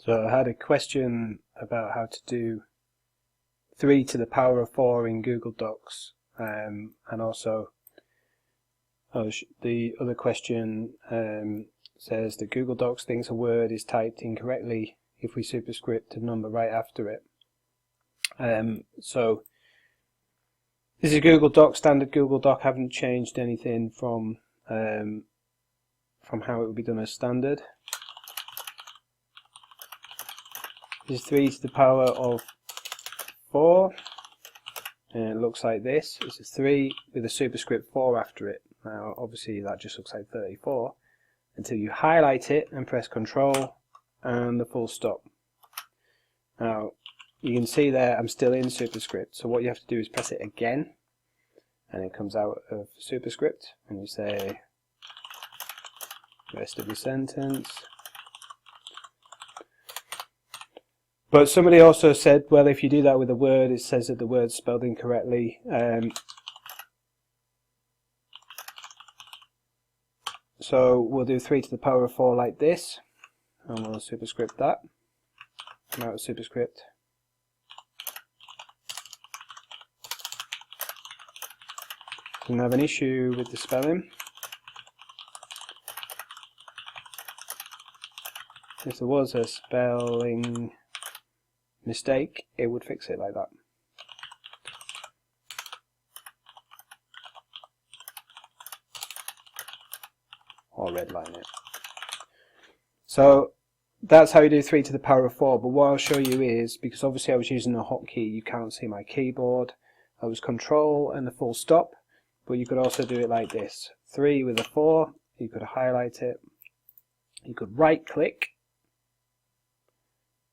So I had a question about how to do 3 to the power of 4 in Google Docs, and also the other question says that Google Docs thinks a word is typed incorrectly if we superscript a number right after it. So this is Google Doc, standard Google Doc. Haven't changed anything from how it would be done as standard. This is 3 to the power of 4, and it looks like this. It's a 3 with a superscript 4 after it. Now obviously that just looks like 34 until you highlight it and press Control and the full stop. Now you can see there I'm still in superscript, so what you have to do is press it again and it comes out of superscript, and you say rest of the sentence. But somebody also said, well, if you do that with a word, it says that the word's spelled incorrectly. So we'll do 3 to the power of 4 like this, and we'll superscript that. Come out of superscript. Didn't have an issue with the spelling. If there was a spelling mistake, it would fix it like that. Or redline it. So that's how you do 3 to the power of 4, but what I'll show you is, because obviously I was using a hotkey, you can't see my keyboard. I was Control and the full stop, but you could also do it like this. 3 with a 4, you could highlight it, you could right click,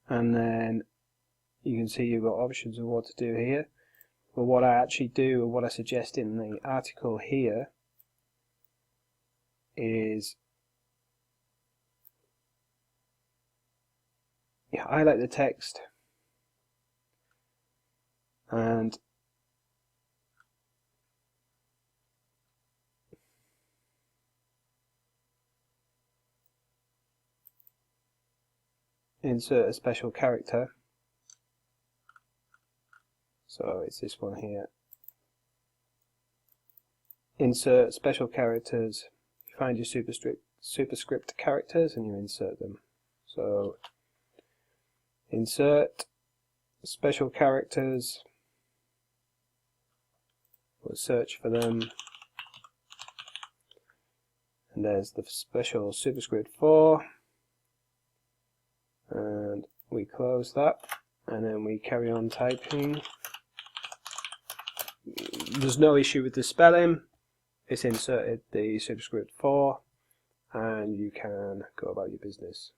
and then you can see you've got options of what to do here. But what I actually do, or what I suggest in the article here, is you highlight the text and insert a special character. So it's this one here. Insert special characters. You find your superscript characters and you insert them. So insert special characters. We'll search for them. And there's the special superscript 4. And we close that. And then we carry on typing. There's no issue with the spelling. It's inserted the superscript 4, and you can go about your business.